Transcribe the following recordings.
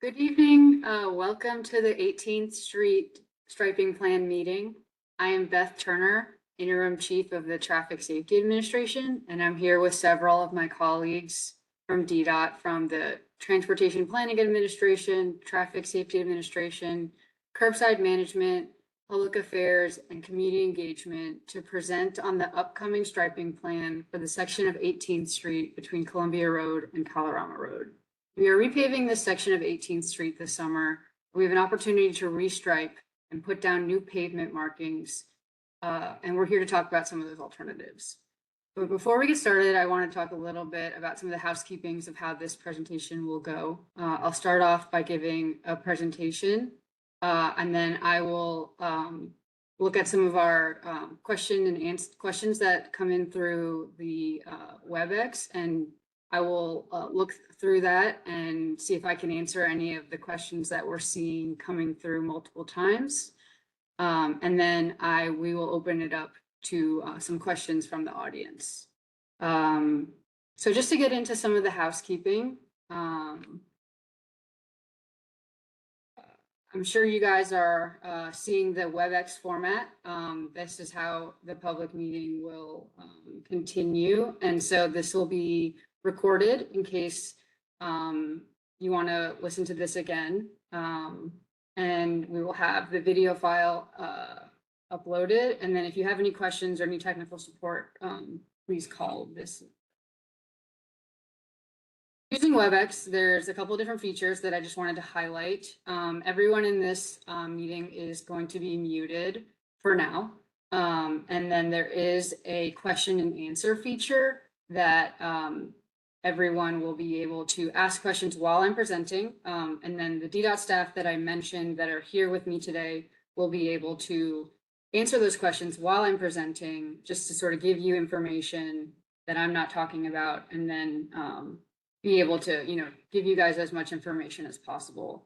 Good evening. Welcome to the 18th Street Striping Plan meeting. I am Beth Turner, Interim Chief of the Traffic Safety Administration, and I'm here with several of my colleagues from DDOT, from the Transportation Planning Administration, Traffic Safety Administration, Curbside Management, Public Affairs, and Community Engagement to present on the upcoming striping plan for the section of 18th Street between Columbia Road and Colorama Road. We are repaving this section of 18th Street this summer. We have an opportunity to restripe and put down new pavement markings, and we're here to talk about some of those alternatives. But before we get started, I want to talk a little bit about some of the housekeepings of how this presentation will go. I'll start off by giving a presentation, and then I will look at some of our questions that come in through the WebEx, and I will look through that and see if I can answer any of the questions that we're seeing coming through multiple times. And then we will open it up to some questions from the audience. So just to get into some of the housekeeping, I'm sure you guys are seeing the WebEx format. This is how the public meeting will continue. And so this will be recorded in case you want to listen to this again. And we will have the video file uploaded. And then if you have any questions or any technical support, please call this. Using WebEx, there's a couple of different features that I just wanted to highlight. Everyone in this meeting is going to be muted for now. And then there is a question and answer feature that everyone will be able to ask questions while I'm presenting. And then the DDOT staff that I mentioned that are here with me today will be able to answer those questions while I'm presenting, just to sort of give you information that I'm not talking about, and then be able to, give you guys as much information as possible.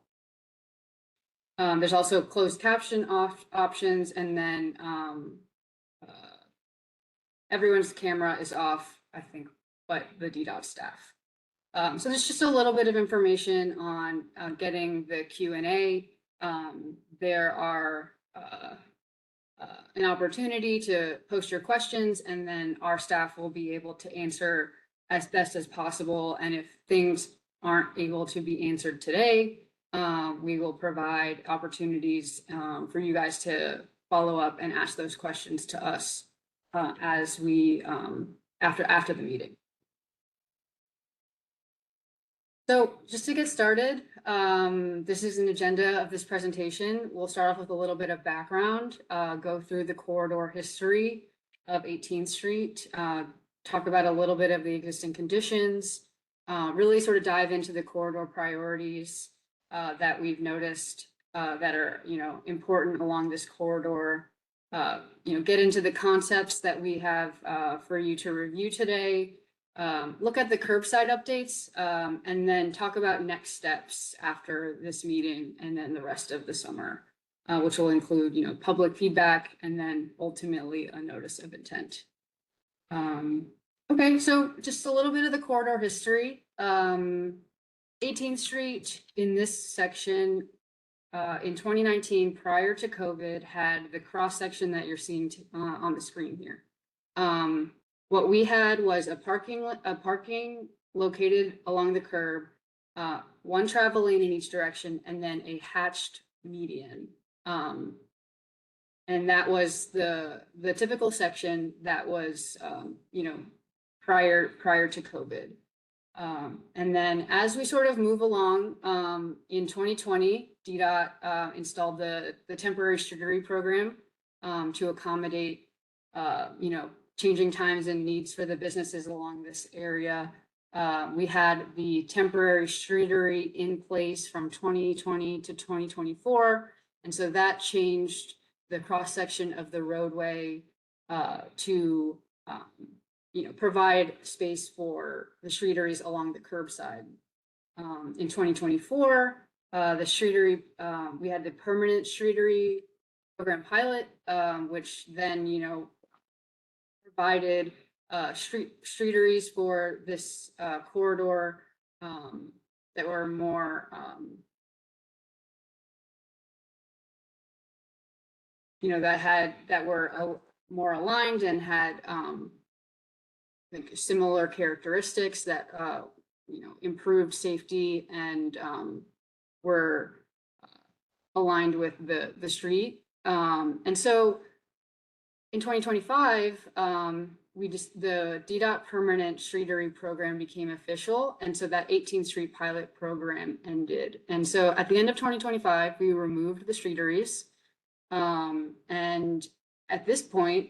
There's also closed caption options, and then everyone's camera is off, I think, but the DDOT staff. So there's just a little bit of information on getting the Q&A. There are an opportunity to post your questions, and then our staff will be able to answer as best as possible. And if things aren't able to be answered today, we will provide opportunities for you guys to follow up and ask those questions to us as we after the meeting. So just to get started, this is an agenda of this presentation. We'll start off with a little bit of background, go through the corridor history of 18th Street, talk about a little bit of the existing conditions, really sort of dive into the corridor priorities that we've noticed that are, important along this corridor, get into the concepts that we have for you to review today, look at the curbside updates, and then talk about next steps after this meeting and then the rest of the summer, which will include, public feedback and then ultimately a notice of intent. Okay, so just a little bit of the corridor history. 18th Street in this section in 2019, prior to COVID, had the cross section that you're seeing on the screen here. What we had was a parking located along the curb, one travel lane in each direction, and then a hatched median. And that was the typical section that was, prior to COVID. And then as we sort of move along, in 2020, DDOT installed the temporary streetery program to accommodate, changing times and needs for the businesses along this area. We had the temporary streetery in place from 2020 to 2024. And so that changed the cross section of the roadway to provide space for the streeteries along the curbside. In 2024, the streetery, we had the permanent streetery program pilot, which then, provided streeteries for this corridor that were more that were more aligned and had like similar characteristics that improved safety and were aligned with the street. And so in 2025, the DDOT permanent streetery program became official. And so that 18th Street pilot program ended. And so at the end of 2025, we removed the streeteries. And at this point,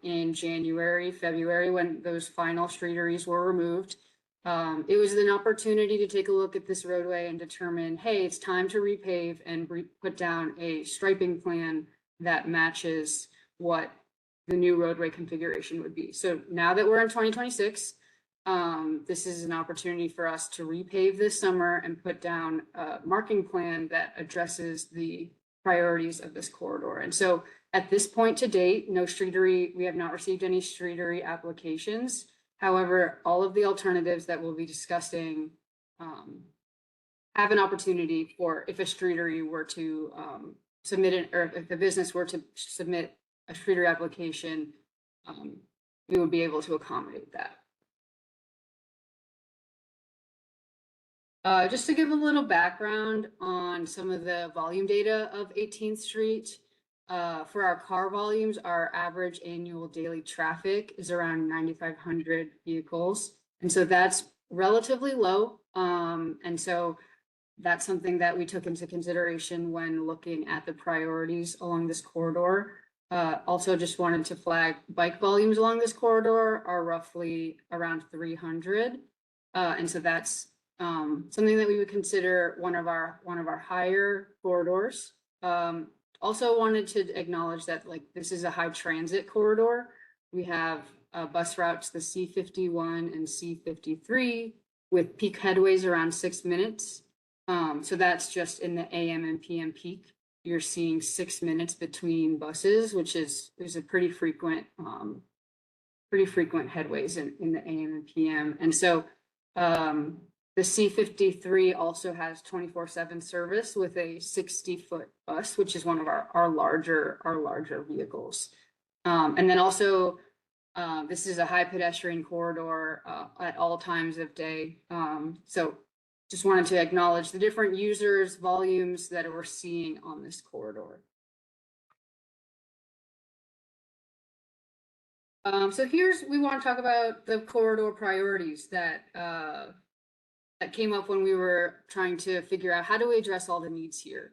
in January, February, when those final streeteries were removed, it was an opportunity to take a look at this roadway and determine, hey, it's time to repave and put down a striping plan that matches what the new roadway configuration would be. So now that we're in 2026, this is an opportunity for us to repave this summer and put down a marking plan that addresses the priorities of this corridor. And so at this point to date, we have not received any streetery applications. However, all of the alternatives that we'll be discussing have an opportunity for, if a streetery were to submit it, or if the business were to submit a streetery application, we would be able to accommodate that. Just to give a little background on some of the volume data of 18th Street, for our car volumes, our average annual daily traffic is around 9,500 vehicles. And so that's relatively low. And so that's something that we took into consideration when looking at the priorities along this corridor. Also just wanted to flag bike volumes along this corridor are roughly around 300. And so that's something that we would consider one of our higher corridors. Also wanted to acknowledge that this is a high transit corridor. We have bus routes, the C51 and C53, with peak headways around 6 minutes. So that's just in the AM and PM peak. You're seeing 6 minutes between buses, which is a pretty frequent headways in the AM and PM. And so the C53 also has 24/7 service with a 60-foot bus, which is one of our larger vehicles. And then also, this is a high pedestrian corridor at all times of day. So just wanted to acknowledge the different users, volumes that we're seeing on this corridor. So we want to talk about the corridor priorities that came up when we were trying to figure out how do we address all the needs here.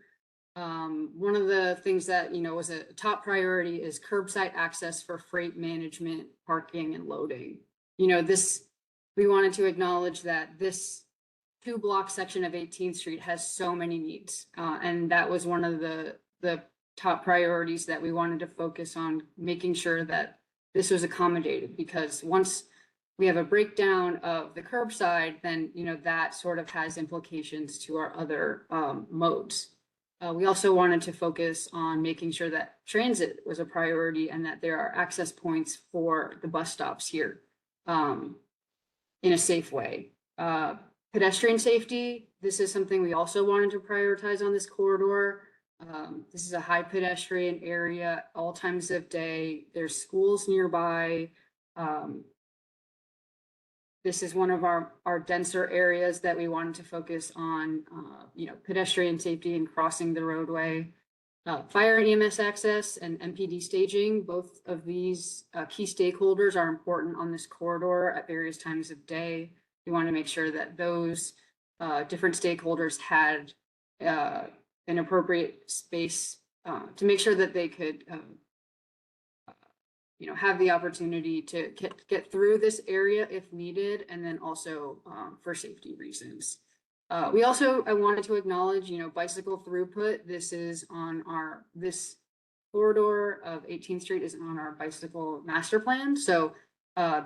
One of the things that was a top priority is curbside access for freight management, parking, and loading. We wanted to acknowledge that this 2-block section of 18th Street has so many needs, and that was one of the top priorities that we wanted to focus on, making sure that this was accommodated, because once we have a breakdown of the curbside, then that sort of has implications to our other modes. We also wanted to focus on making sure that transit was a priority and that there are access points for the bus stops here in a safe way. Pedestrian safety, this is something we also wanted to prioritize on this corridor. This is a high pedestrian area, all times of day. There's schools nearby. This is one of our denser areas that we wanted to focus on, pedestrian safety and crossing the roadway. Fire and EMS access and MPD staging, both of these key stakeholders are important on this corridor at various times of day. We want to make sure that those different stakeholders had an appropriate space to make sure that they could have the opportunity to get through this area if needed, and then also for safety reasons. I wanted to acknowledge, bicycle throughput. This corridor of 18th Street is on our bicycle master plan. So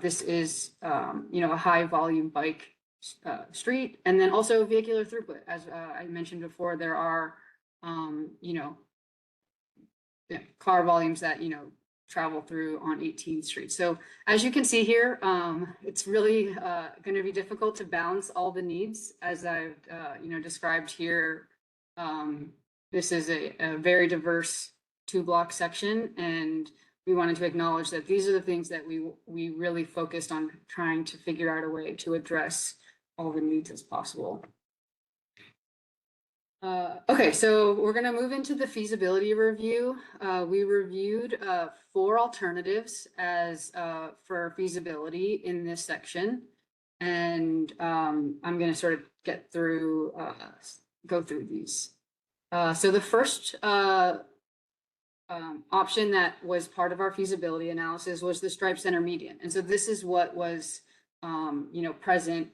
this is, a high volume bike street, and then also vehicular throughput. As I mentioned before, there are, car volumes that, travel through on 18th Street. So as you can see here, it's really going to be difficult to balance all the needs as I've described here. This is a very diverse 2-block section, and we wanted to acknowledge that these are the things that we really focused on trying to figure out a way to address all the needs as possible. Okay, so we're going to move into the feasibility review. We reviewed 4 alternatives as for feasibility in this section, and I'm going to sort of get through, go through these. So the first option that was part of our feasibility analysis was the stripe center median, and so this is what was, present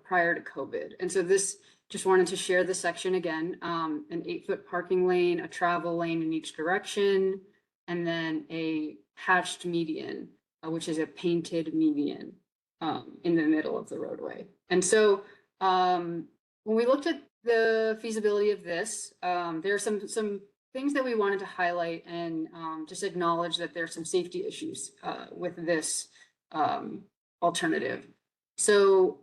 prior to COVID, and so this. Just wanted to share the section again, an 8-foot parking lane, a travel lane in each direction, and then a hatched median, which is a painted median in the middle of the roadway. And so when we looked at the feasibility of this, there are some things that we wanted to highlight and just acknowledge that there are some safety issues with this alternative. So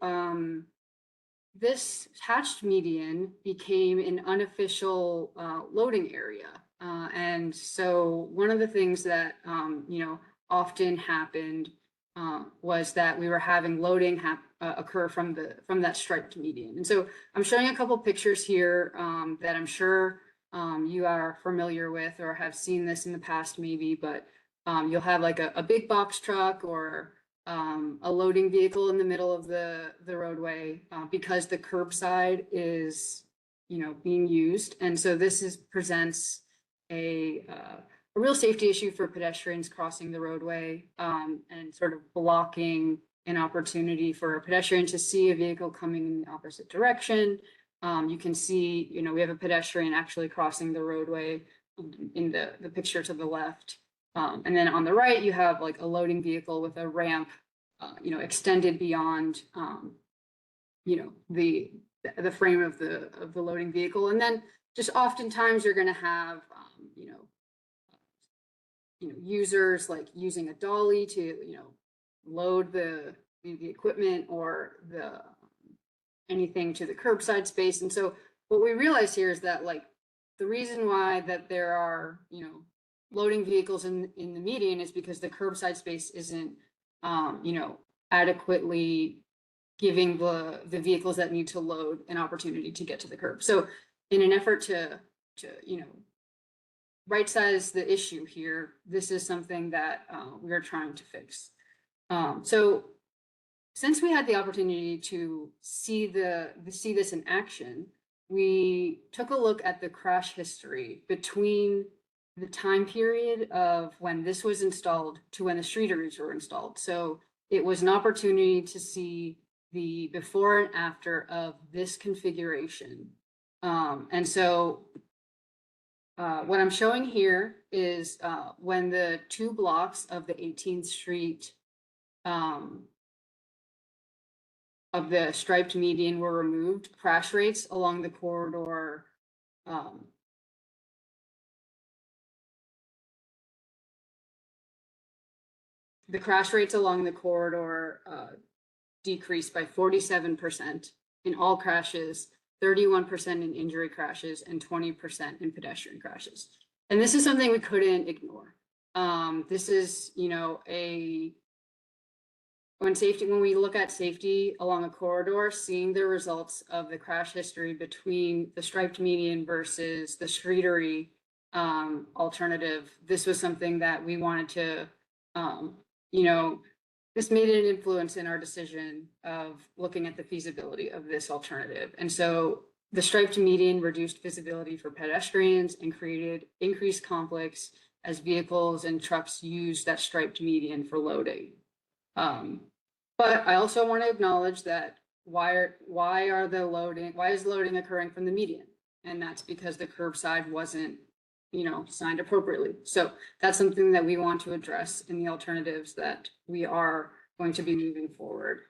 this hatched median became an unofficial loading area. And so one of the things that, often happened was that we were having loading occur from that striped median. And so I'm showing a couple pictures here that I'm sure you are familiar with or have seen this in the past maybe, but you'll have like a big box truck or a loading vehicle in the middle of the roadway because the curbside is, being used. And so this presents a real safety issue for pedestrians crossing the roadway and sort of blocking an opportunity for a pedestrian to see a vehicle coming in the opposite direction. You can see, we have a pedestrian actually crossing the roadway in the picture to the left. And then on the right, you have like a loading vehicle with a ramp, extended beyond, the frame of the loading vehicle. And then just oftentimes you're going to have, users like using a dolly to, load the equipment or anything to the curbside space. And so what we realize here is that like the reason why that there are, loading vehicles in the median is because the curbside space isn't, adequately giving the vehicles that need to load an opportunity to get to the curb. So in an effort to right size the issue here, this is something that we are trying to fix. So since we had the opportunity to see this in action, we took a look at the crash history between the time period of when this was installed to when the streeteries were installed. So it was an opportunity to see the before and after of this configuration. And so what I'm showing here is when the 2 blocks of the 18th Street of the striped median were removed, crash rates along the corridor decreased by 47% in all crashes, 31% in injury crashes, and 20% in pedestrian crashes. And this is something we couldn't ignore. This is, when we look at safety along a corridor, seeing the results of the crash history between the striped median versus the streetery alternative, this was something that we wanted to, this made an influence in our decision of looking at the feasibility of this alternative. And so the striped median reduced visibility for pedestrians and created increased conflicts as vehicles and trucks use that striped median for loading. But I also want to acknowledge that why is loading occurring from the median? And that's because the curbside wasn't, signed appropriately. So that's something that we want to address in the alternatives that we are going to be moving forward.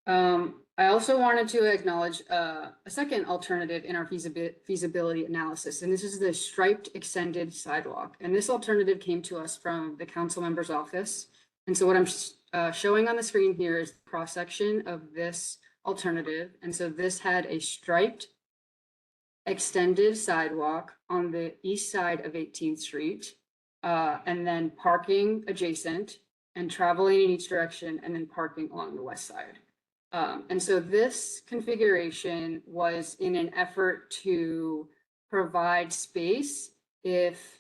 I also wanted to acknowledge a second alternative in our feasibility analysis, and this is the striped extended sidewalk. And this alternative came to us from the council member's office. And so what I'm showing on the screen here is the cross section of this alternative. And so this had a striped extended sidewalk on the east side of 18th Street, and then parking adjacent and traveling in each direction, and then parking along the west side. And so this configuration was in an effort to provide space if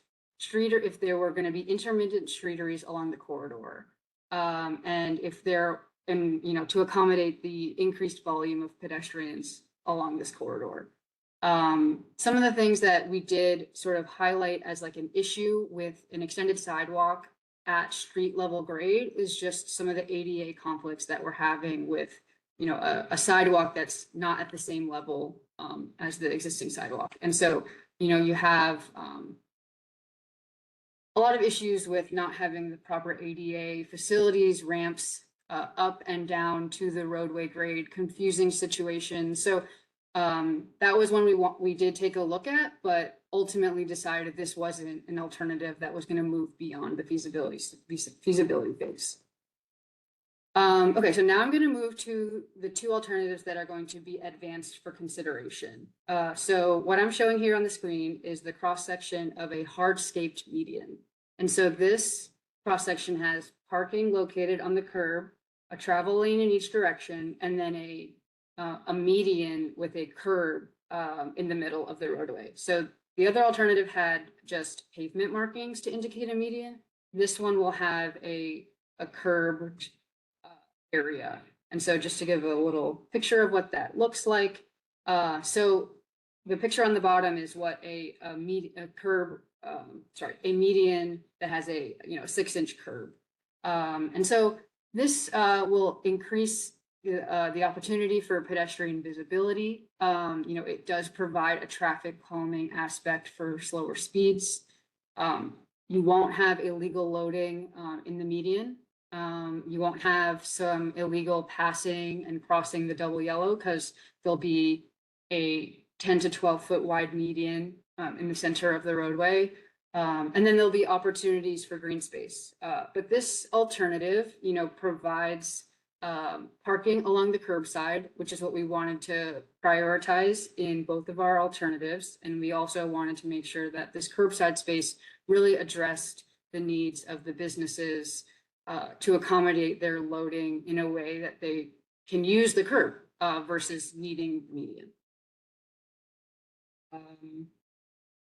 there were going to be intermittent streeteries along the corridor, and to accommodate the increased volume of pedestrians along this corridor. Some of the things that we did sort of highlight as like an issue with an extended sidewalk at street level grade is just some of the ADA conflicts that we're having with, a sidewalk that's not at the same level as the existing sidewalk. And so, you have a lot of issues with not having the proper ADA facilities, ramps up and down to the roadway grade, confusing situations. So that was one we did take a look at, but ultimately decided this wasn't an alternative that was going to move beyond the feasibility phase. Okay, so now I'm going to move to the two alternatives that are going to be advanced for consideration. So what I'm showing here on the screen is the cross-section of a hardscaped median. And so this cross-section has parking located on the curb, a travel lane in each direction, and then a median with a curb in the middle of the roadway. So the other alternative had just pavement markings to indicate a median. This one will have a curbed area. And so just to give a little picture of what that looks like. So the picture on the bottom is what a median that has a 6-inch curb. And so this will increase the opportunity for pedestrian visibility. It does provide a traffic calming aspect for slower speeds. You won't have illegal loading in the median. You won't have some illegal passing and crossing the double yellow because there'll be a 10 to 12 foot wide median in the center of the roadway. And then there'll be opportunities for green space. But this alternative, provides parking along the curbside, which is what we wanted to prioritize in both of our alternatives. And we also wanted to make sure that this curbside space really addressed the needs of the businesses to accommodate their loading in a way that they can use the curb versus needing median.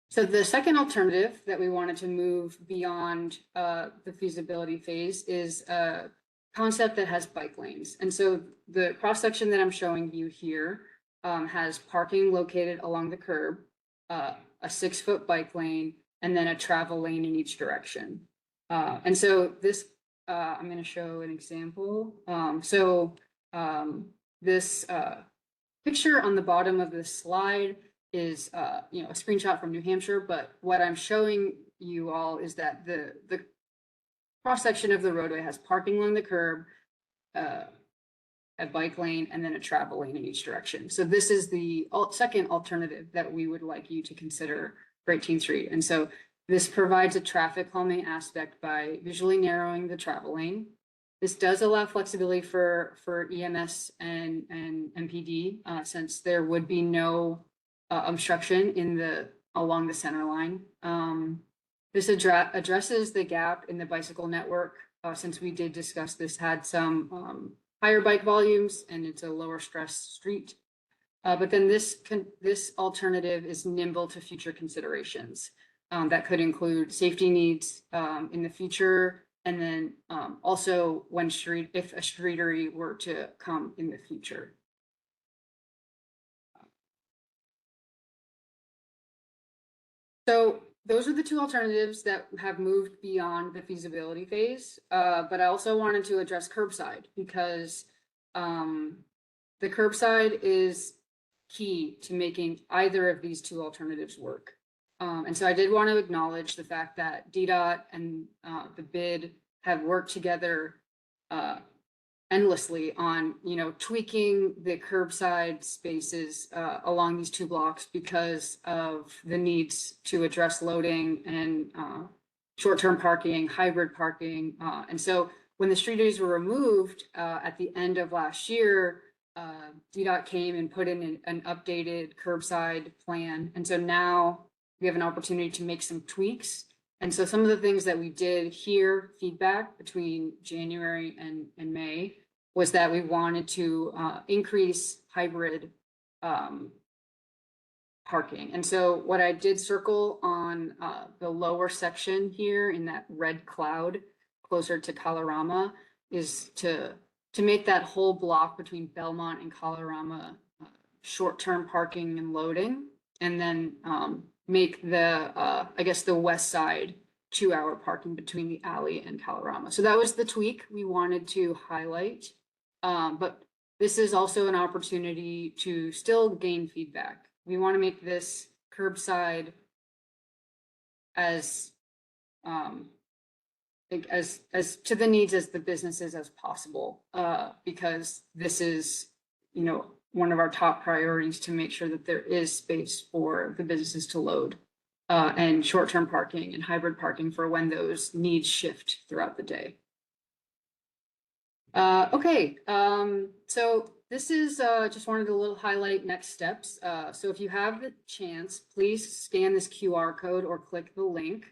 So the second alternative that we wanted to move beyond the feasibility phase is a concept that has bike lanes. And so the cross section that I'm showing you here has parking located along the curb, a 6-foot bike lane, and then a travel lane in each direction. And so this, I'm going to show an example. This picture on the bottom of this slide is a screenshot from New Hampshire, but what I'm showing you all is that the cross-section of the roadway has parking along the curb, a bike lane, and then a travel lane in each direction. So this is the second alternative that we would like you to consider for 18th Street. And so this provides a traffic calming aspect by visually narrowing the travel lane. This does allow flexibility for EMS and MPD since there would be no obstruction along the center line. This addresses the gap in the bicycle network since we did discuss this had some higher bike volumes and it's a lower stress street. But then this alternative is nimble to future considerations that could include safety needs in the future, and then also if a streetery were to come in the future. So those are the two alternatives that have moved beyond the feasibility phase. But I also wanted to address curbside because the curbside is key to making either of these two alternatives work. And so I did want to acknowledge the fact that DDOT and the bid have worked together endlessly on, tweaking the curbside spaces along these two blocks because of the needs to address loading and short-term parking, hybrid parking. And so when the streeteries were removed at the end of last year, DDOT came and put in an updated curbside plan. And so now we have an opportunity to make some tweaks. And so some of the things that we did hear feedback between January and May was that we wanted to increase hybrid parking. And so what I did circle on the lower section here in that red cloud closer to Colorama is to make that whole block between Belmont and Colorama short-term parking and loading, and then make the, I guess, the west side 2-hour parking between the alley and Colorama. So that was the tweak we wanted to highlight. But this is also an opportunity to still gain feedback. We want to make this curbside as to the needs as the businesses as possible, because this is, one of our top priorities to make sure that there is space for the businesses to load, and short-term parking and hybrid parking for when those needs shift throughout the day. Okay, so this is just wanted to little highlight next steps. So if you have the chance, please scan this QR code or click the link.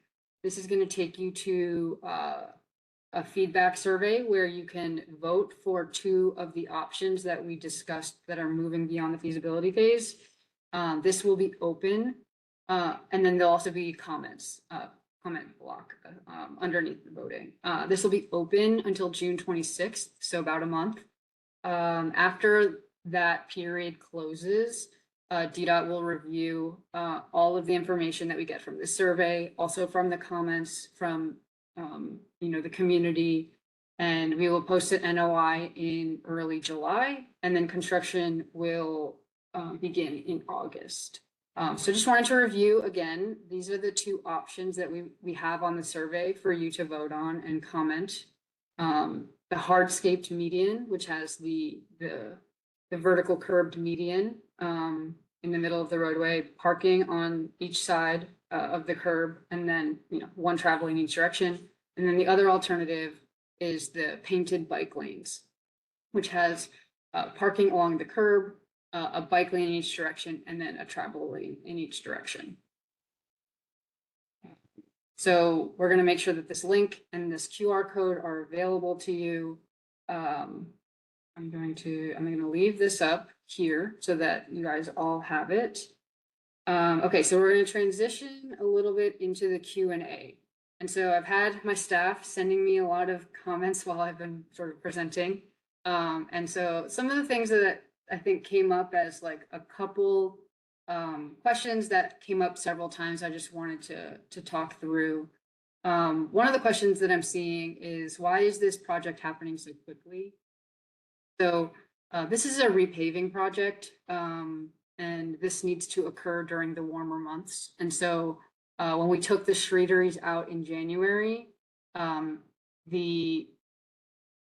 This is going to take you to a feedback survey where you can vote for 2 of the options that we discussed that are moving beyond the feasibility phase. This will be open, and then there'll also be comments, comment block underneath the voting. This will be open until June 26th, so about a month. After that period closes, DDOT will review all of the information that we get from this survey, also from the comments from the community, and we will post an NOI in early July, and then construction will begin in August. So just wanted to review again, these are the 2 options that we have on the survey for you to vote on and comment. The hardscaped median, which has the vertical curbed median in the middle of the roadway, parking on each side of the curb, and then one traveling in each direction. And then the other alternative is the painted bike lanes, which has parking along the curb, a bike lane in each direction, and then a travel lane in each direction. So we're going to make sure that this link and this QR code are available to you. I'm going to leave this up here so that you guys all have it. Okay, so we're going to transition a little bit into the Q&A. And so I've had my staff sending me a lot of comments while I've been sort of presenting. And so some of the things that I think came up as like a couple questions that came up several times, I just wanted to talk through. One of the questions that I'm seeing is, why is this project happening so quickly? So this is a repaving project, and this needs to occur during the warmer months. And so when we took the streeteries out in January, the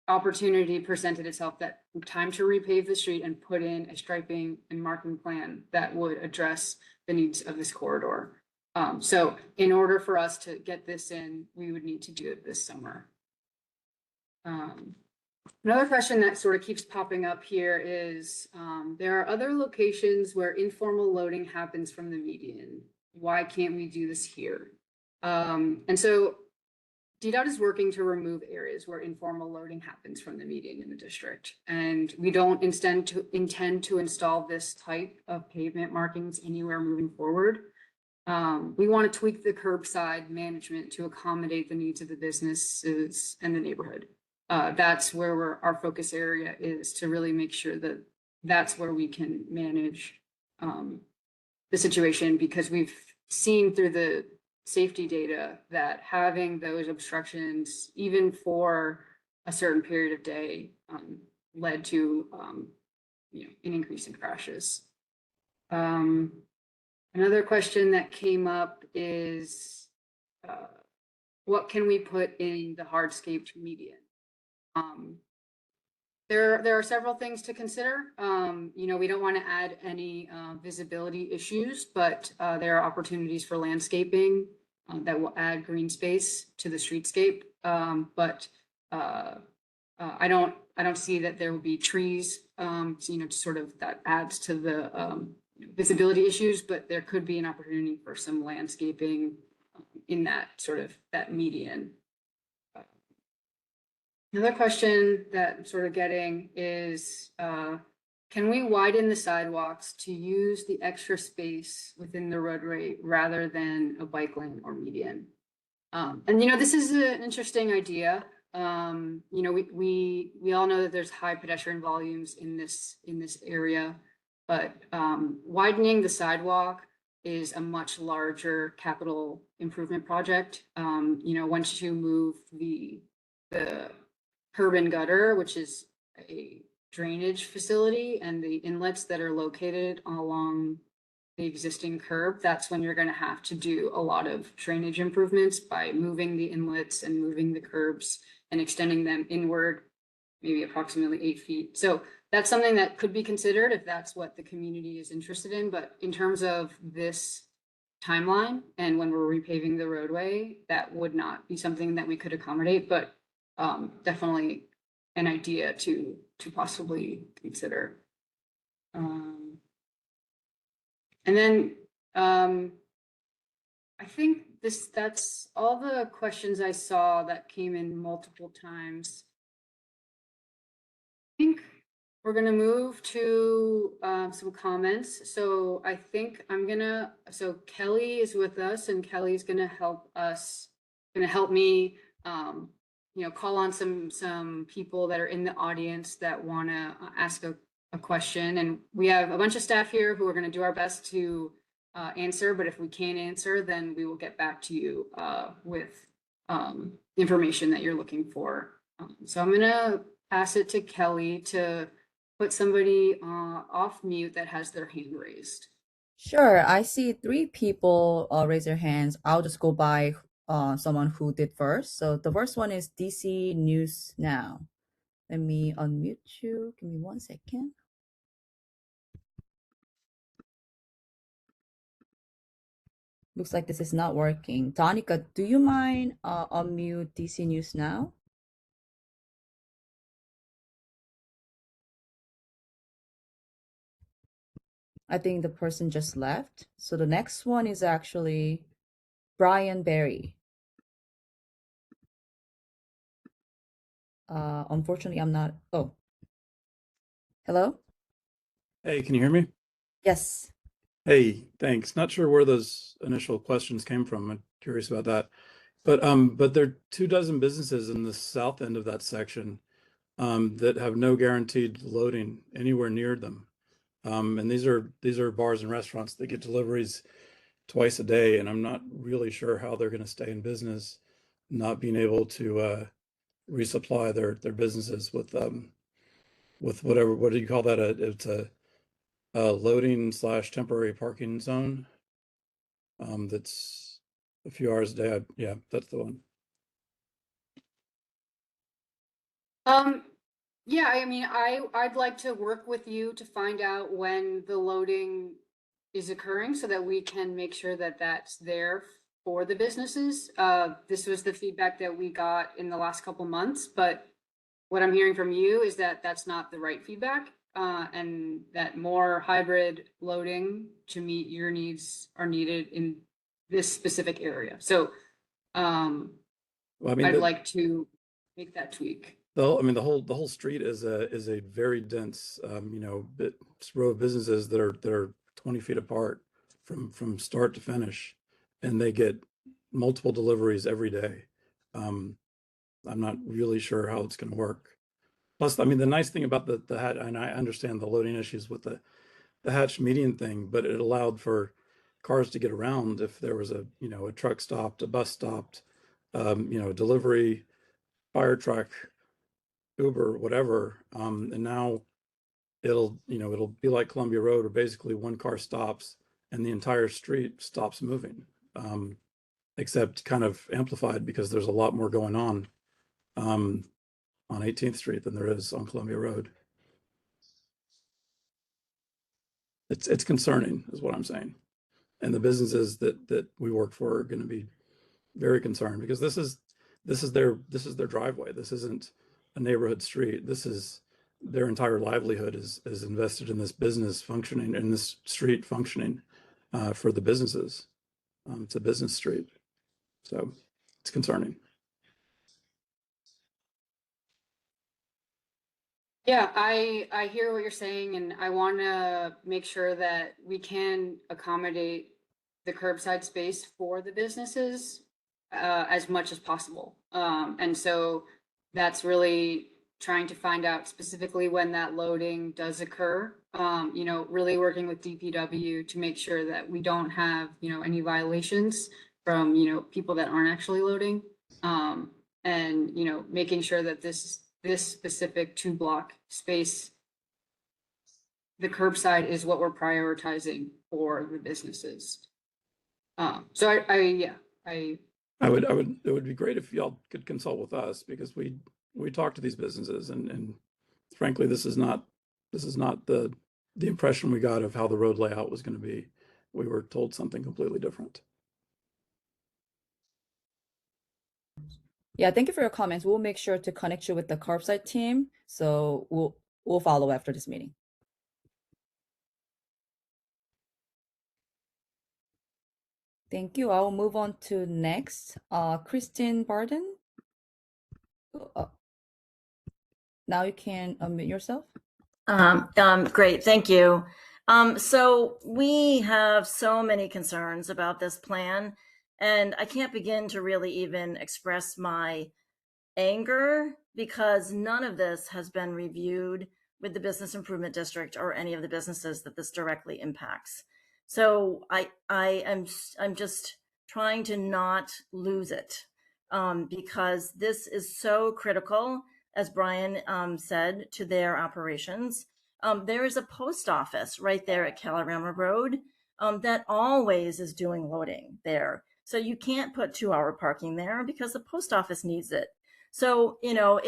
opportunity presented itself that time to repave the street and put in a striping and marking plan that would address the needs of this corridor. So in order for us to get this in, we would need to do it this summer. Another question that sort of keeps popping up here is, there are other locations where informal loading happens from the median. Why can't we do this here? And so DDOT is working to remove areas where informal loading happens from the median in the district. And we don't intend to install this type of pavement markings anywhere moving forward. We want to tweak the curbside management to accommodate the needs of the businesses and the neighborhood. That's where our focus area is, to really make sure that that's where we can manage the situation, because we've seen through the safety data that having those obstructions, even for a certain period of day, led to an increase in crashes. Another question that came up is, what can we put in the hardscaped median? There are several things to consider. We don't want to add any visibility issues, but there are opportunities for landscaping that will add green space to the streetscape. But I don't I don't see that there will be trees, so, sort of that adds to the visibility issues, but there could be an opportunity for some landscaping in that sort of that median. Another question that I'm sort of getting is, can we widen the sidewalks to use the extra space within the roadway rather than a bike lane or median? And this is an interesting idea. We all know that there's high pedestrian volumes in this area, but widening the sidewalk is a much larger capital improvement project. Once you move the curb and gutter, which is a drainage facility, and the inlets that are located along the existing curb, that's when you're going to have to do a lot of drainage improvements by moving the inlets and moving the curbs and extending them inward, maybe approximately 8 feet. So that's something that could be considered if that's what the community is interested in. But in terms of this timeline and when we're repaving the roadway, that would not be something that we could accommodate, but definitely an idea to possibly consider. And then I think that's all the questions I saw that came in multiple times. I think we're going to move to some comments. So I think so Kelly is with us, and Kelly's going to help me call on some people that are in the audience that want to ask a question. And we have a bunch of staff here who are going to do our best to answer, but if we can't answer, then we will get back to you with the information that you're looking for. So I'm going to pass it to Kelly to put somebody off mute that has their hand raised. Sure, I see 3 people raise their hands. I'll just go by someone who did first. So the first one is DC News Now. Let me unmute you. Give me 1 second. Looks like this is not working. Danica, do you mind unmute DC News Now? I think the person just left. So the next one is actually Brian Berry. Unfortunately, I'm not. Oh, hello? Hey, can you hear me? Yes. Hey, thanks. Not sure where those initial questions came from. I'm curious about that. But there are 24 businesses in the south end of that section that have no guaranteed loading anywhere near them. And these are bars and restaurants that get deliveries twice a day, and I'm not really sure how they're going to stay in business, not being able to resupply their businesses with whatever, what do you call that? It's a loading / temporary parking zone. That's a few hours a day. Yeah, that's the one. Yeah, I mean, I'd like to work with you to find out when the loading is occurring so that we can make sure that that's there for the businesses. This was the feedback that we got in the last couple months, but what I'm hearing from you is that that's not the right feedback, and that more hybrid loading to meet your needs are needed in this specific area. So Well, I mean, I'd like to make that tweak. the whole street is a very dense, row of businesses that are 20 feet apart from start to finish, and they get multiple deliveries every day. I'm not really sure how it's going to work. Plus, I mean, the nice thing about the hatch, and I understand the loading issues with the hatch median thing, but it allowed for cars to get around if there was a truck stopped, a bus stopped, delivery, fire truck, Uber, whatever. And now it'll be like Columbia Road, where basically one car stops and the entire street stops moving, except kind of amplified because there's a lot more going on 18th Street than there is on Columbia Road. It's concerning, is what I'm saying. And the businesses that we work for are going to be very concerned because this is their driveway. This isn't a neighborhood street. This is their entire livelihood is invested in this business functioning, in this street functioning for the businesses. It's a business street, so it's concerning. Yeah, I hear what you're saying, and I want to make sure that we can accommodate the curbside space for the businesses as much as possible. And so that's really trying to find out specifically when that loading does occur. You know, really working with DPW to make sure that we don't have, you know, any violations from, you know, people that aren't actually loading. And, you know, making sure that this specific 2-block space, the curbside is what we're prioritizing for the businesses. So it would be great if y'all could consult with us, because we talk to these businesses, and frankly, this is not the impression we got of how the road layout was going to be. We were told something completely different. Yeah, thank you for your comments. We'll make sure to connect you with the curbside team. So we'll follow after this meeting. Thank you. I will move on to next. Christine Barden. Now you can unmute yourself. Great, thank you. So we have so many concerns about this plan, and I can't begin to really even express my anger because none of this has been reviewed with the Business Improvement District or any of the businesses that this directly impacts. So I'm just trying to not lose it because this is so critical, as Brian said, to their operations. There is a post office right there at Calorama Road that always is doing loading there. So you can't put 2-hour parking there because the post office needs it. So, you know,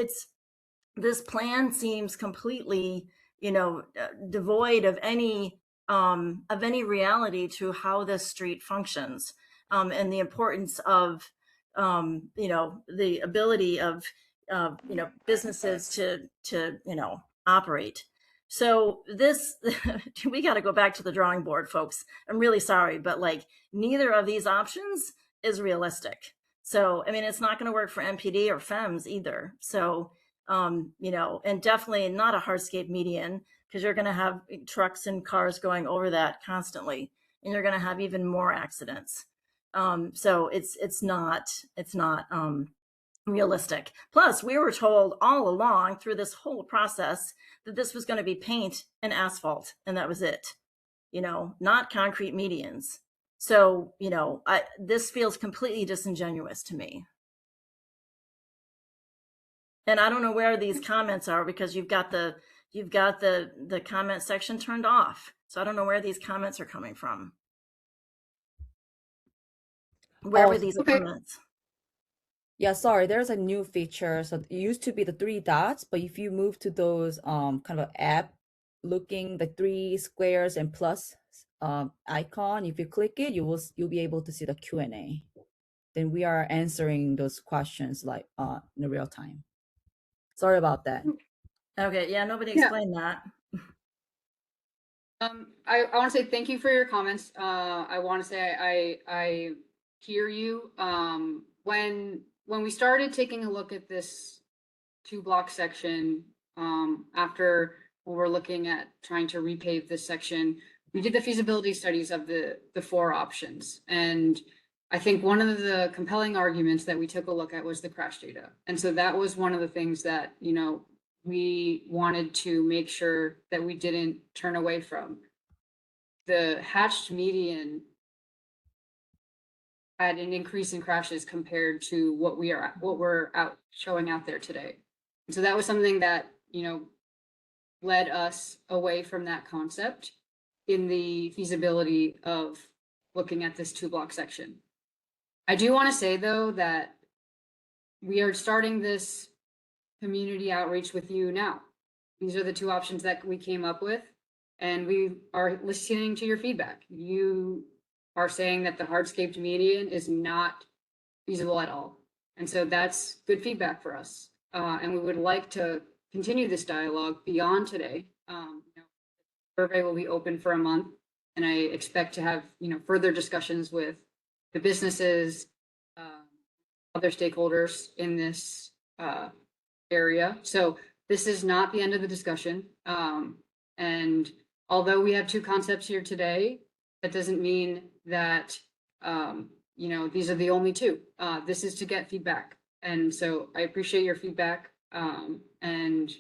this plan seems completely, you know, devoid of any reality to how this street functions and the importance of, you know, the ability of, you know, businesses to, you know, operate. So this, we got to go back to the drawing board, folks. I'm really sorry, but like neither of these options is realistic. So, I mean, it's not going to work for MPD or FEMS either. So, you know, and definitely not a hardscape median because you're going to have trucks and cars going over that constantly, and you're going to have even more accidents. So it's not realistic. Plus, we were told all along through this whole process that this was going to be paint and asphalt, and that was it. You know, not concrete medians. So, you know, this feels completely disingenuous to me. And I don't know where these comments are because you've got the comment section turned off. So I don't know where these comments are coming from. Where were these comments? Yeah, sorry, there's a new feature. So it used to be the 3 dots, but if you move to those kind of app looking, the 3 squares and plus icon, if you click it, you'll be able to see the Q&A. Then we are answering those questions like in real time. Sorry about that. Okay, yeah, nobody explained that. I want to say thank you for your comments. I want to say I hear you. When we started taking a look at this 2-block section, after we were looking at trying to repave this section, we did the feasibility studies of the 4 options. And I think one of the compelling arguments that we took a look at was the crash data. And so that was one of the things that, you know, we wanted to make sure that we didn't turn away from. The hatched median had an increase in crashes compared to what we're showing out there today. And so that was something that, you know, led us away from that concept in the feasibility of looking at this 2-block section. I do want to say though that we are starting this community outreach with you now. These are the 2 options that we came up with, and we are listening to your feedback. You are saying that the hardscaped median is not feasible at all. And so that's good feedback for us. And we would like to continue this dialogue beyond today. Survey will be open for a month, and I expect to have, further discussions with the businesses, other stakeholders in this area. So this is not the end of the discussion. And although we have two concepts here today, that doesn't mean that, these are the only two. This is to get feedback. And so I appreciate your feedback. And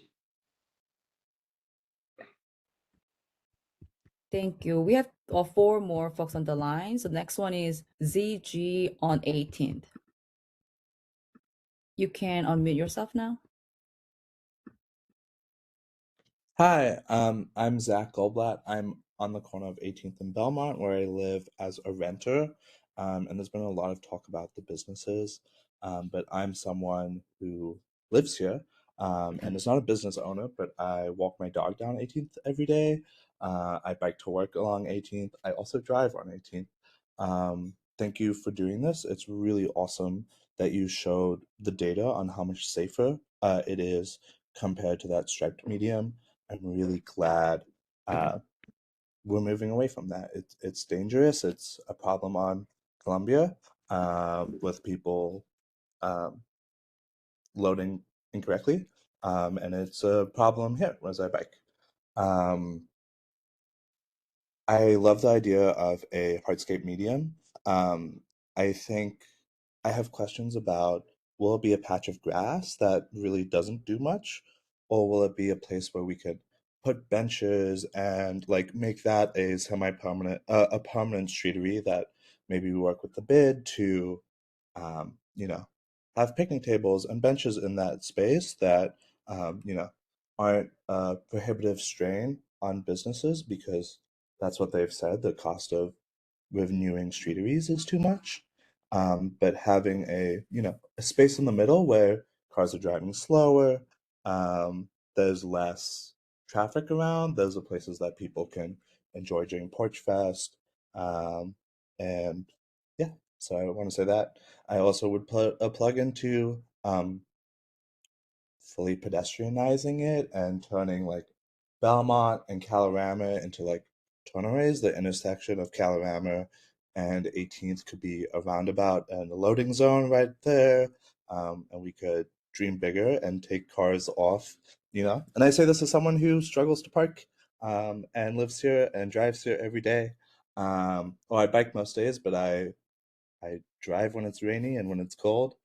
Thank you. We have 4 more folks on the line. So next one is ZG on 18th. You can unmute yourself now. Hi, I'm Zach Goldblatt. I'm on the corner of 18th and Belmont, where I live as a renter. And there's been a lot of talk about the businesses, but I'm someone who lives here and is not a business owner, but I walk my dog down 18th every day. I bike to work along 18th. I also drive on 18th. Thank you for doing this. It's really awesome that you showed the data on how much safer it is compared to that striped medium. I'm really glad we're moving away from that. It's dangerous. It's a problem on Columbia with people loading incorrectly, and it's a problem here as I bike. I love the idea of a hardscape medium. I think I have questions about, will it be a patch of grass that really doesn't do much, or will it be a place where we could put benches and like make that a semi-permanent, a permanent streetery that maybe we work with the bid to, you know, have picnic tables and benches in that space that, you know, aren't a prohibitive strain on businesses, because that's what they've said. The cost of renewing streeteries is too much. But having a space in the middle where cars are driving slower, there's less traffic around. Those are places that people can enjoy during Porch Fest. And yeah, so I want to say that. I also would put a plug into fully pedestrianizing it and turning like Belmont and Calorama into like turnaways. The intersection of Calorama and 18th could be a roundabout and a loading zone right there. And we could dream bigger and take cars off, you know. And I say this as someone who struggles to park and lives here and drives here every day. Well, I bike most days, but I drive when it's rainy and when it's cold.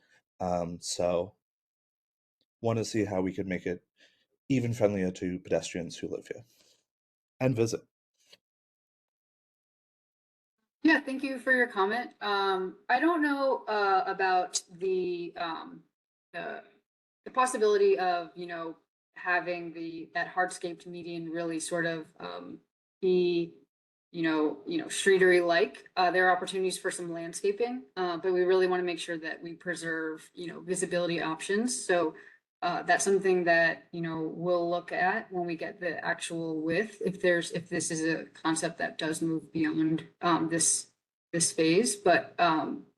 So want to see how we could make it even friendlier to pedestrians who live here and visit. yeah, thank you for your comment. I don't know about the possibility of, having that hardscaped median really sort of be, streetery like. There are opportunities for some landscaping, but we really want to make sure that we preserve, visibility options. So that's something that, we'll look at when we get the actual width, if this is a concept that does move beyond this phase, but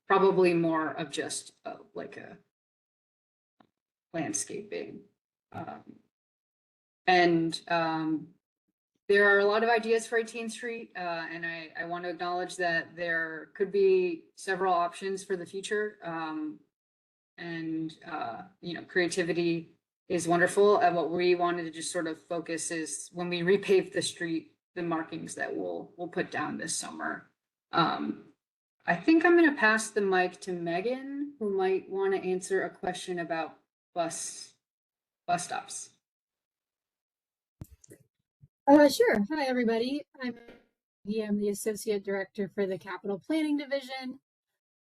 probably more of just like a landscaping. And there are a lot of ideas for 18th Street, and I want to acknowledge that there could be several options for the future. And creativity is wonderful. And what we wanted to just sort of focus is when we repave the street, the markings that we'll put down this summer. I think I'm going to pass the mic to Megan, who might want to answer a question about bus stops. Sure. Hi, everybody. I'm the Associate Director for the Capital Planning Division.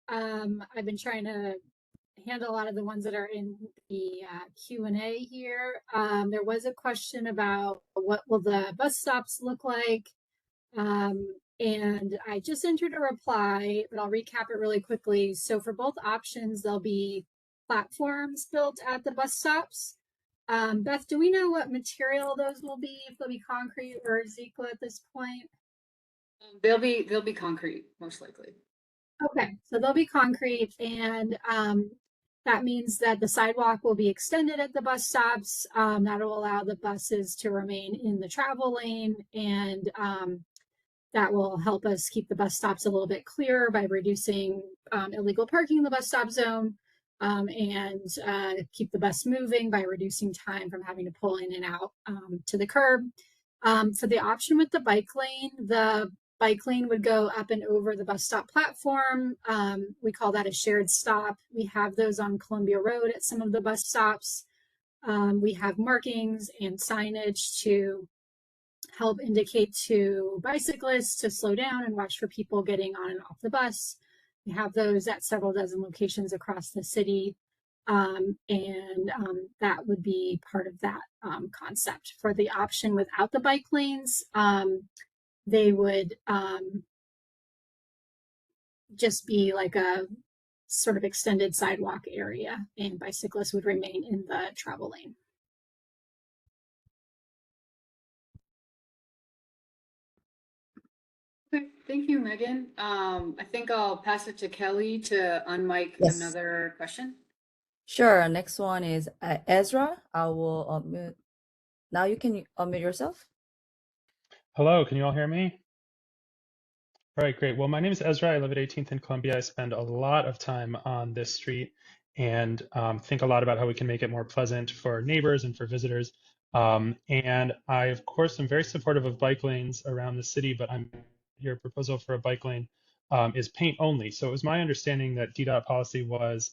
I've been trying to handle a lot of the ones that are in the Q&A here. There was a question about what will the bus stops look like? And I just entered a reply, but I'll recap it really quickly. So for both options, there'll be platforms built at the bus stops. Beth, do we know what material those will be? If they'll be concrete or Zequa at this point? They'll be concrete, most likely. Okay, so they'll be concrete, and That means that the sidewalk will be extended at the bus stops. That will allow the buses to remain in the travel lane, and that will help us keep the bus stops a little bit clearer by reducing illegal parking in the bus stop zone, and keep the bus moving by reducing time from having to pull in and out to the curb. For the option with the bike lane would go up and over the bus stop platform. We call that a shared stop. We have those on Columbia Road at some of the bus stops. We have markings and signage to help indicate to bicyclists to slow down and watch for people getting on and off the bus. We have those at several dozen locations across the city. That would be part of that concept. For the option without the bike lanes, they would just be like a sort of extended sidewalk area, and bicyclists would remain in the travel lane. Okay, thank you, Megan. I think I'll pass it to Kelly to unmic Yes. another question. Sure. Next one is Ezra. I will unmute. Now you can unmute yourself. Hello, can you all hear me? All right, great. Well, my name is Ezra. I live at 18th and Columbia. I spend a lot of time on this street and think a lot about how we can make it more pleasant for neighbors and for visitors. And I, of course, am very supportive of bike lanes around the city, but your proposal for a bike lane is paint only. So it was my understanding that DDOT policy was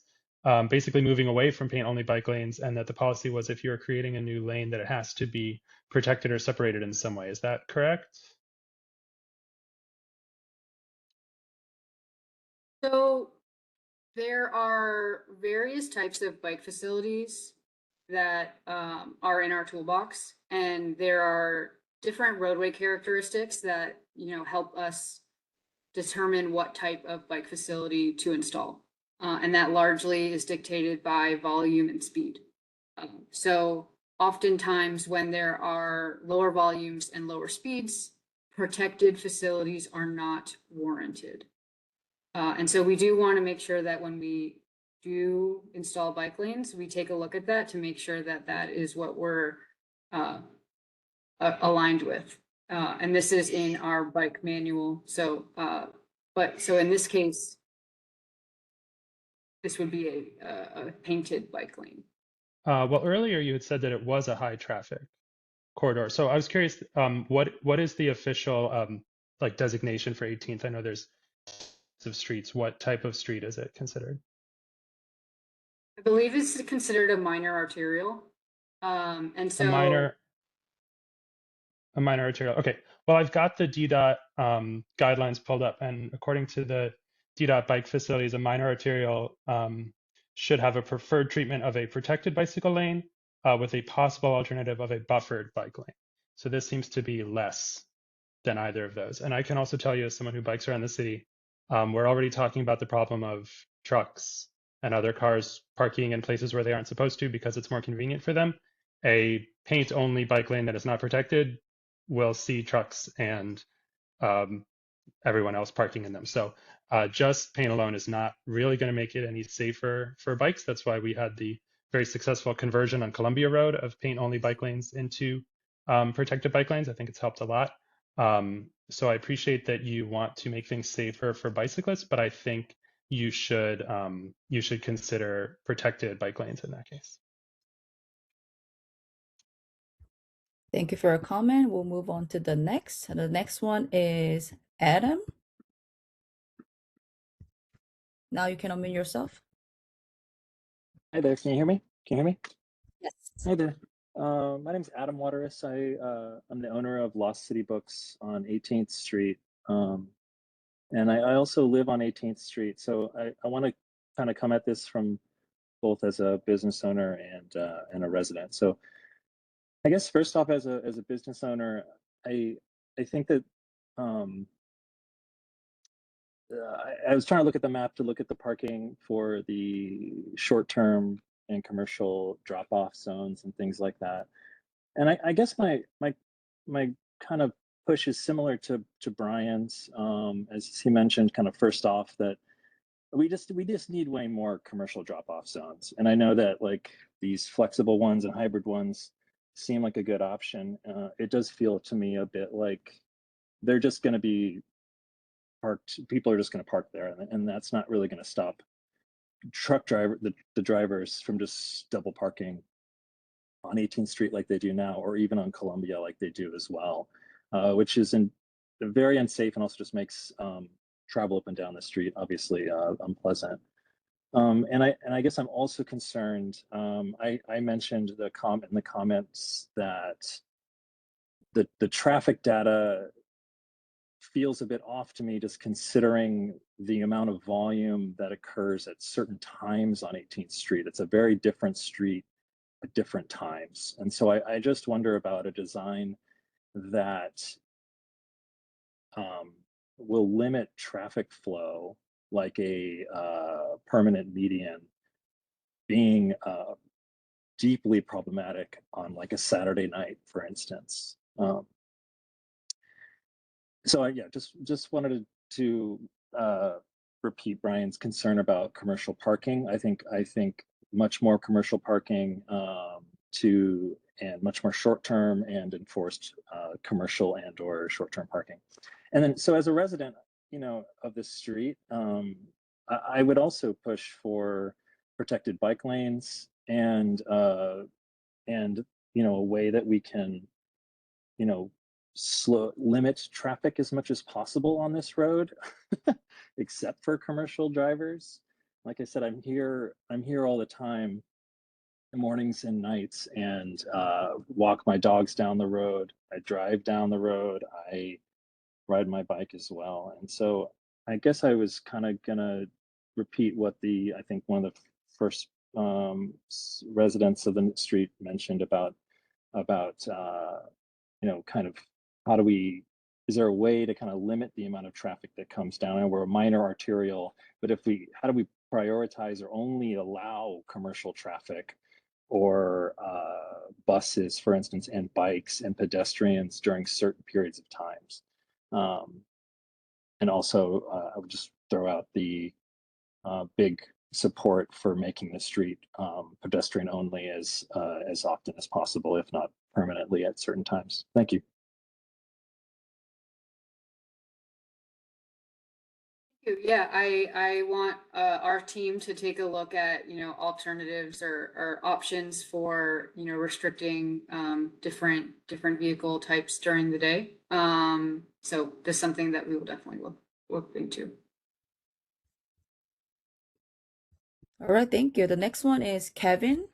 basically moving away from paint only bike lanes, and that the policy was if you're creating a new lane that it has to be protected or separated in some way. Is that correct? So there are various types of bike facilities that are in our toolbox, and there are different roadway characteristics that help us determine what type of bike facility to install, and that largely is dictated by volume and speed. So oftentimes when there are lower volumes and lower speeds, protected facilities are not warranted. And so we do want to make sure that when we do install bike lanes, we take a look at that to make sure that that is what we're aligned with. And this is in our bike manual. So, so in this case, this would be a painted bike lane. Well, earlier you had said that it was a high traffic corridor. So I was curious, what is the official like designation for 18th? I know there's of streets. What type of street is it considered? I believe it's considered a minor arterial. And so a minor arterial. Okay. Well, I've got the DDOT guidelines pulled up, and according to the DDOT bike facilities, a minor arterial should have a preferred treatment of a protected bicycle lane with a possible alternative of a buffered bike lane. So this seems to be less than either of those. And I can also tell you, as someone who bikes around the city, we're already talking about the problem of trucks and other cars parking in places where they aren't supposed to because it's more convenient for them. A paint-only bike lane that is not protected will see trucks and everyone else parking in them. So just paint alone is not really going to make it any safer for bikes. That's why we had the very successful conversion on Columbia Road of paint-only bike lanes into protected bike lanes. I think it's helped a lot. So I appreciate that you want to make things safer for bicyclists, but I think you should consider protected bike lanes in that case. Thank you for your comment. We'll move on to the next. The next one is Adam. Now you can unmute yourself. Hi there, can you hear me? Can you hear me? Yes. Hi there. My name is Adam Waterous. I'm the owner of Lost City Books on 18th Street. And I also live on 18th Street. So I want to kind of come at this from both as a business owner and a resident. So I guess first off, as a business owner, I think that I was trying to look at the map to look at the parking for the short-term and commercial drop-off zones and things like that. And I guess my kind of push is similar to Brian's, as he mentioned, kind of first off, that we just need way more commercial drop-off zones. And I know that like these flexible ones and hybrid ones seem like a good option. It does feel to me a bit like they're just going to be parked. People are just going to park there, and that's not really going to stop the drivers from just double parking on 18th Street like they do now, or even on Columbia like they do as well, which is very unsafe and also just makes travel up and down the street obviously unpleasant. And I guess I'm also concerned. I mentioned in the comments that the traffic data feels a bit off to me, just considering the amount of volume that occurs at certain times on 18th Street. It's a very different street at different times. And so I just wonder about a design that will limit traffic flow, like a permanent median being deeply problematic on like a Saturday night, for instance. So yeah, just wanted to repeat Brian's concern about commercial parking. I think much more commercial parking and much more short-term and enforced commercial and or short-term parking. And then, so as a resident, of this street, I would also push for protected bike lanes and a way that we can, limit traffic as much as possible on this road, except for commercial drivers. Like I said, I'm here all the time, mornings and nights, and walk my dogs down the road. I drive down the road. I ride my bike as well. And so I guess I was kind of gonna repeat what I think one of the first residents of the street mentioned about kind of is there a way to kind of limit the amount of traffic that comes down? And we're a minor arterial, but how do we prioritize or only allow commercial traffic or buses, for instance, and bikes and pedestrians during certain periods of times? And also, I would just throw out the big support for making the street pedestrian only as often as possible, if not permanently at certain times. Thank you. Yeah, I want our team to take a look at, alternatives or options for, restricting different vehicle types during the day. So that's something that we will definitely look into. All right, thank you. The next one is Kevin.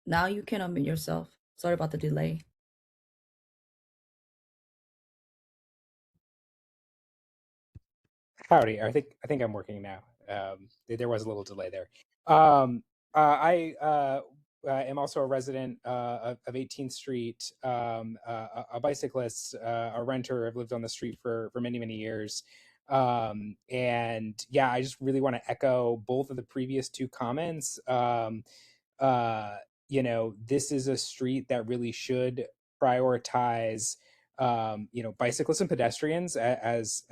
Now you can unmute yourself. Sorry about the delay. Howdy, I think I'm working now. There was a little delay there. I am also a resident of 18th Street, a bicyclist, a renter. I've lived on the street for many years. And yeah, I just really want to echo both of the previous two comments. This is a street that really should prioritize bicyclists and pedestrians, as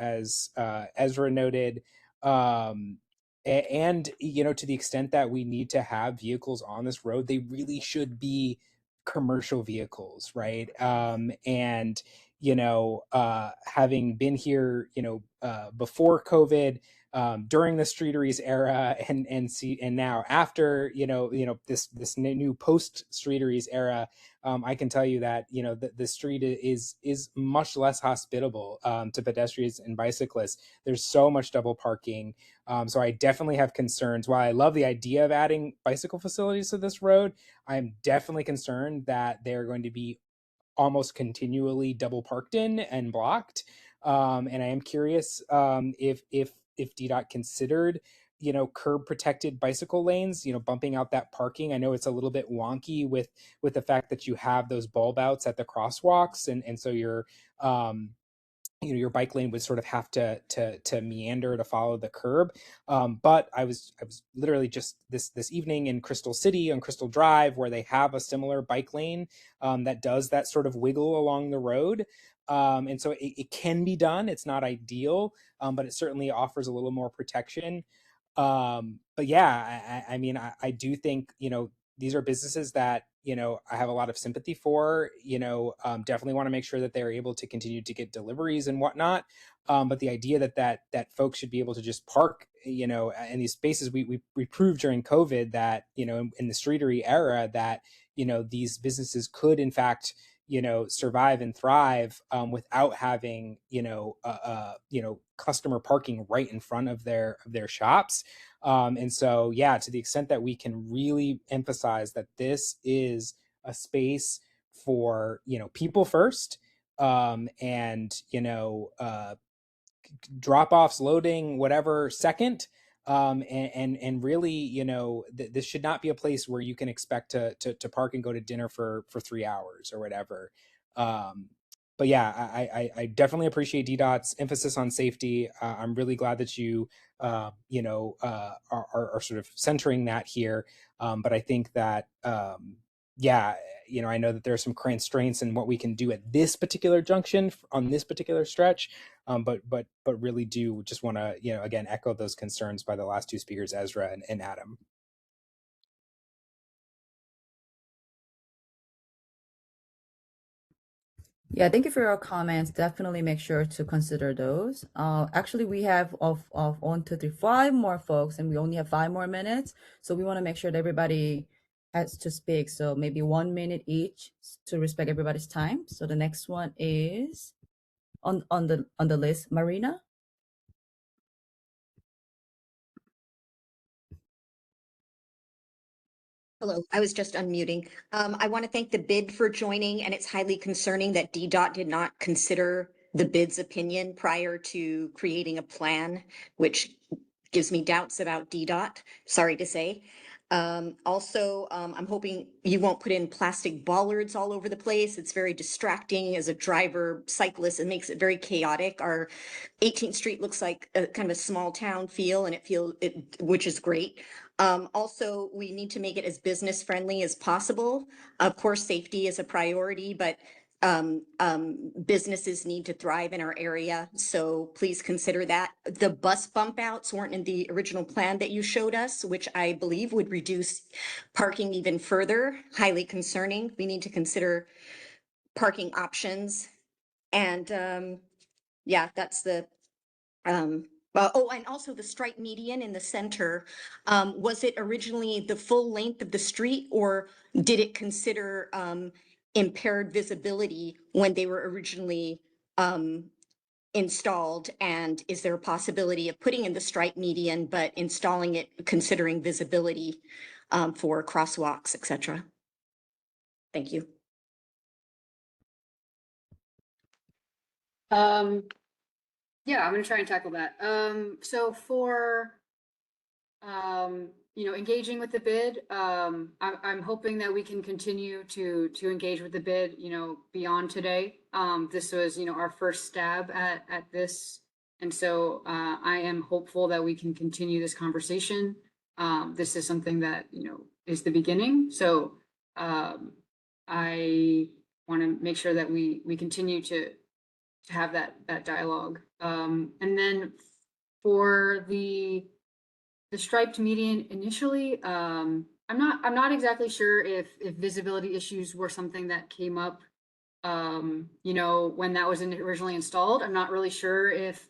Ezra noted, and to the extent that we need to have vehicles on this road, they really should be commercial vehicles, right? And having been here before COVID, during the streeteries era, and now after this new post streeteries era, I can tell you that the street is much less hospitable to pedestrians and bicyclists. There's so much double parking, so I definitely have concerns. While I love the idea of adding bicycle facilities to this road, I'm definitely concerned that they're going to be almost continually double parked in and blocked. And I am curious if DDOT considered curb protected bicycle lanes, bumping out that parking. I know it's a little bit wonky with the fact that you have those bulb outs at the crosswalks, and so your bike lane would sort of have to meander to follow the curb. But I was literally just this evening in Crystal City on Crystal Drive, where they have a similar bike lane that does that sort of wiggle along the road. And so it can be done. It's not ideal, but it certainly offers a little more protection. But yeah, I mean, I do think, these are businesses that, I have a lot of sympathy for, definitely want to make sure that they're able to continue to get deliveries and whatnot. But the idea that folks should be able to just park, in these spaces, we proved during COVID that, in the streetery era that, these businesses could in fact, survive and thrive without having, customer parking right in front of their shops. And so, yeah, to the extent that we can really emphasize that this is a space for, people first, and, drop offs, loading, whatever second. And really, this should not be a place where you can expect to park and go to dinner for 3 hours or whatever. But yeah, I definitely appreciate DDOT's emphasis on safety. I'm really glad that you, are sort of centering that here. But I think that, yeah, I know that there are some constraints in what we can do at this particular junction on this particular stretch. But really do just want to, again, echo those concerns by the last two speakers, Ezra and Adam. Yeah, thank you for your comments. Definitely make sure to consider those. Actually, we have of 1, 2, 3, 5 more folks, and we only have 5 more minutes. So we want to make sure that everybody has to speak. So maybe 1 minute each to respect everybody's time. So the next one is on the list, Marina. Hello, I was just unmuting. I want to thank the bid for joining, and it's highly concerning that DDOT did not consider the bid's opinion prior to creating a plan, which gives me doubts about DDOT, sorry to say. Also, I'm hoping you won't put in plastic bollards all over the place. It's very distracting as a driver, cyclist. It makes it very chaotic. Our 18th Street looks like a kind of a small town feel, and which is great. Also, we need to make it as business friendly as possible. Of course, safety is a priority, but businesses need to thrive in our area. So please consider that. The bus bump outs weren't in the original plan that you showed us, which I believe would reduce parking even further. Highly concerning. We need to consider parking options. And yeah, that's the and also the stripe median in the center, was it originally the full length of the street, or did it consider impaired visibility when they were originally installed? And is there a possibility of putting in the stripe median but installing it considering visibility for crosswalks, etc.? Thank you. Yeah, I'm gonna try and tackle that. So for, engaging with the bid, I'm hoping that we can continue to engage with the bid, beyond today. This was, our first stab at this. And so I am hopeful that we can continue this conversation. This is something that, is the beginning. So I want to make sure that we continue to have that dialogue. And then for the striped median initially, I'm not exactly sure if visibility issues were something that came up, when that was originally installed. I'm not really sure if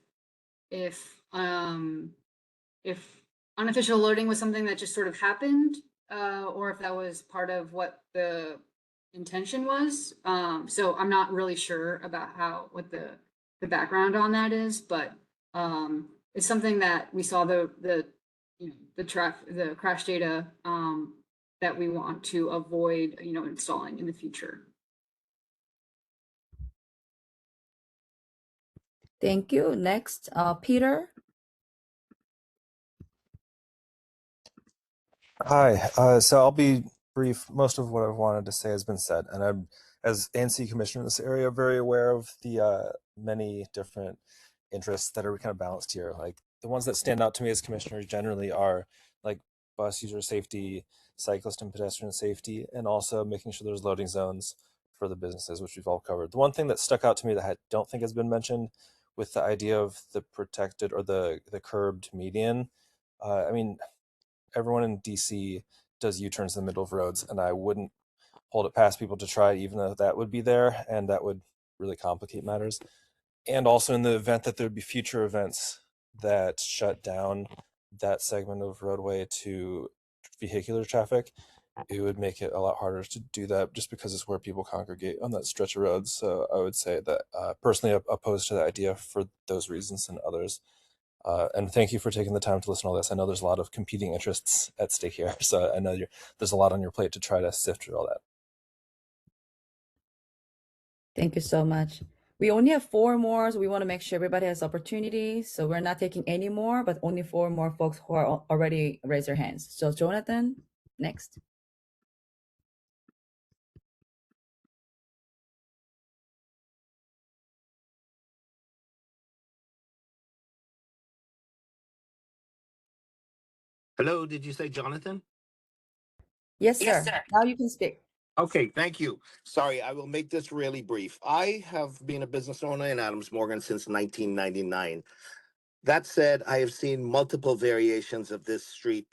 unofficial loading was something that just sort of happened, or if that was part of what the intention was. So I'm not really sure about what the background on that is, but it's something that we saw the crash data that we want to avoid, installing in the future. Thank you. Next, Peter. Hi. So I'll be brief. Most of what I've wanted to say has been said, and I'm, as ANC commissioner in this area, very aware of the many different interests that are kind of balanced here. Like the ones that stand out to me as commissioner generally are like bus user safety, cyclist and pedestrian safety, and also making sure there's loading zones for the businesses, which we've all covered. The one thing that stuck out to me that I don't think has been mentioned with the idea of the protected or the curbed median. I mean, everyone in DC does U-turns in the middle of roads, and I wouldn't hold it past people to try, even though that would be there, and that would really complicate matters. And also in the event that there would be future events that shut down that segment of roadway to vehicular traffic, it would make it a lot harder to do that just because it's where people congregate on that stretch of roads. So I would say that personally opposed to the idea for those reasons and others. And thank you for taking the time to listen to all this. I know there's a lot of competing interests at stake here, so I know there's a lot on your plate to try to sift through all that. Thank you so much. We only have 4 more, so we want to make sure everybody has opportunity. So we're not taking any more, but only 4 more folks who are already raised their hands. So Jonathan, next. Hello, did you say Jonathan? Yes, sir. Yes, sir. Now you can speak. Okay, thank you. Sorry, I will make this really brief. I have been a business owner in Adams Morgan since 1999. That said, I have seen multiple variations of this street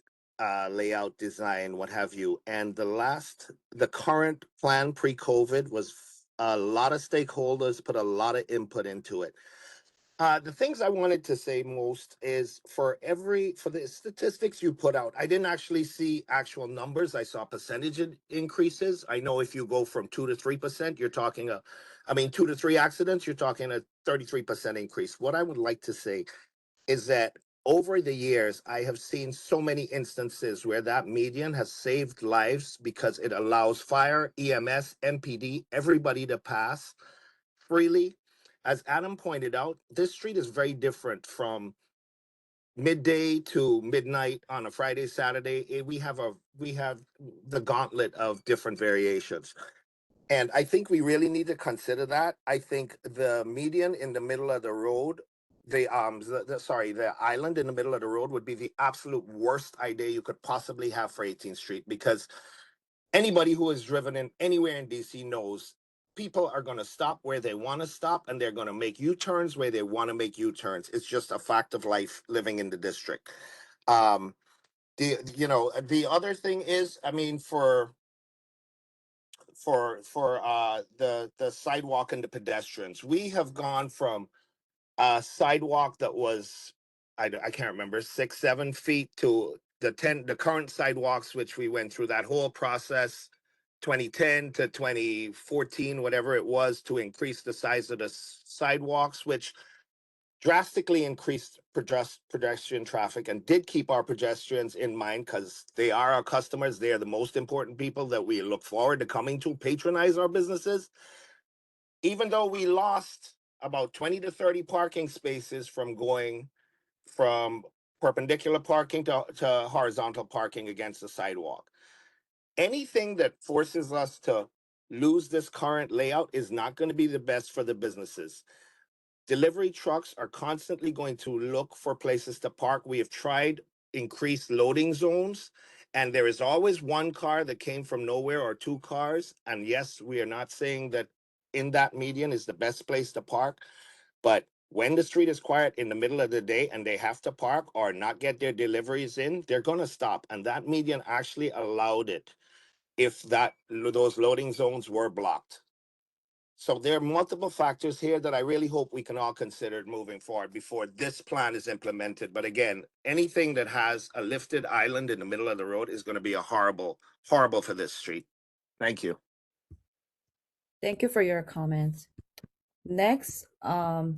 layout, design, what have you. And the current plan pre-COVID was a lot of stakeholders put a lot of input into it. The things I wanted to say most is for the statistics you put out, I didn't actually see actual numbers. I saw percentage increases. I know if you go from 2 to 3%, you're talking 2 to 3 accidents, you're talking a 33% increase. What I would like to say is that over the years, I have seen so many instances where that median has saved lives because it allows fire, EMS, MPD, everybody to pass freely. As Adam pointed out, this street is very different from midday to midnight on a Friday, Saturday. We have the gauntlet of different variations. And I think we really need to consider that. I think the median in the middle of the road, the island in the middle of the road would be the absolute worst idea you could possibly have for 18th Street, because anybody who has driven in anywhere in DC knows people are going to stop where they want to stop, and they're going to make U-turns where they want to make U-turns. It's just a fact of life living in the district. The other thing is, I mean, for the sidewalk and the pedestrians, we have gone from a sidewalk that was I can't remember 6-7 feet to the current sidewalks, which we went through that whole process 2010 to 2014, whatever it was, to increase the size of the sidewalks, which drastically increased pedestrian traffic and did keep our pedestrians in mind, because they are our customers. They are the most important people that we look forward to coming to patronize our businesses. Even though we lost about 20 to 30 parking spaces from going from perpendicular parking to horizontal parking against the sidewalk. Anything that forces us to lose this current layout is not going to be the best for the businesses. Delivery trucks are constantly going to look for places to park. We have tried increased loading zones, and there is always one car that came from nowhere or 2 cars. And yes, we are not saying that in that median is the best place to park, but when the street is quiet in the middle of the day and they have to park or not get their deliveries in, they're going to stop. And that median actually allowed it if those loading zones were blocked. So there are multiple factors here that I really hope we can all consider moving forward before this plan is implemented. But again, anything that has a lifted island in the middle of the road is going to be a horrible for this street. Thank you. Thank you for your comments. Next,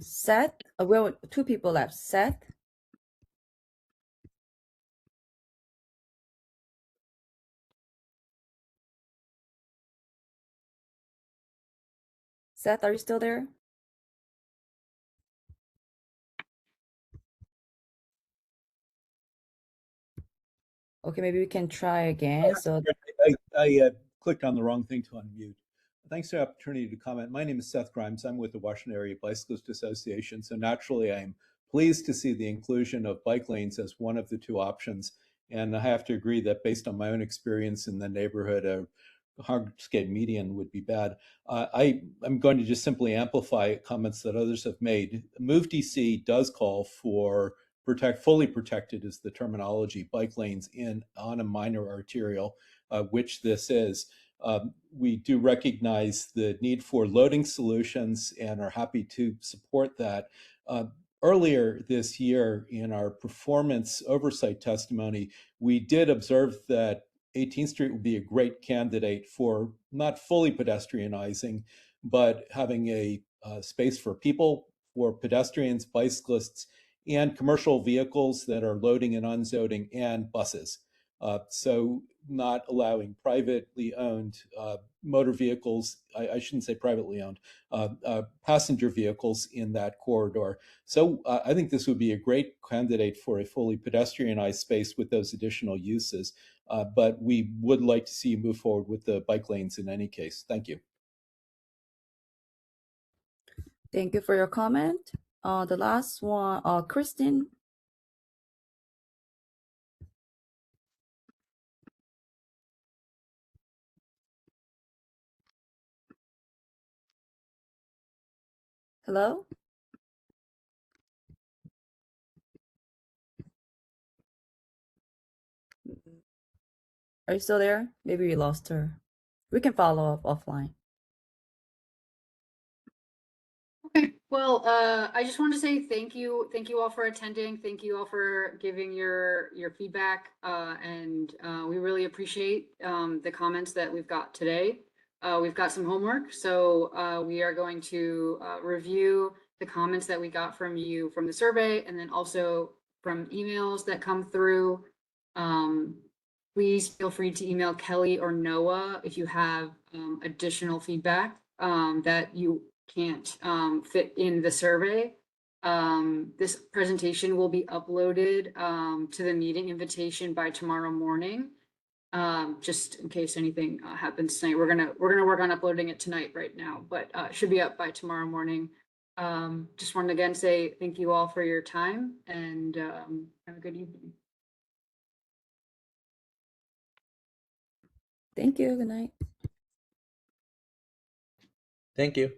Seth. Well, 2 people left. Seth. Seth, are you still there? Okay, maybe we can try again. So I clicked on the wrong thing to unmute. Thanks for the opportunity to comment. My name is Seth Grimes. I'm with the Washington Area Bicyclist Association. So naturally, I'm pleased to see the inclusion of bike lanes as one of the 2 options. And I have to agree that based on my own experience in the neighborhood, hardscape median would be bad. I'm going to just simply amplify comments that others have made. Move DC does call for fully protected is the terminology, bike lanes on a minor arterial, which this is. We do recognize the need for loading solutions and are happy to support that. Earlier this year in our performance oversight testimony, we did observe that 18th Street would be a great candidate for not fully pedestrianizing, but having a space for people, for pedestrians, bicyclists, and commercial vehicles that are loading and unloading, and buses. So not allowing privately owned motor vehicles, I shouldn't say privately owned, passenger vehicles in that corridor. So I think this would be a great candidate for a fully pedestrianized space with those additional uses. But we would like to see you move forward with the bike lanes in any case. Thank you. Thank you for your comment. The last one, Kristen. Hello? Are you still there? Maybe we lost her. We can follow up offline. Okay, well, I just wanted to say thank you all for attending. Thank you all for giving your feedback, and we really appreciate the comments that we've got today. We've got some homework, so we are going to review the comments that we got from you from the survey, and then also from emails that come through. Please feel free to email Kelly or Noah if you have additional feedback that you can't fit in the survey. This presentation will be uploaded to the meeting invitation by tomorrow morning. Just in case anything happens tonight, we're gonna work on uploading it tonight right now, but it should be up by tomorrow morning. Just wanted to again say thank you all for your time, and have a good evening. Thank you. Good night. Thank you.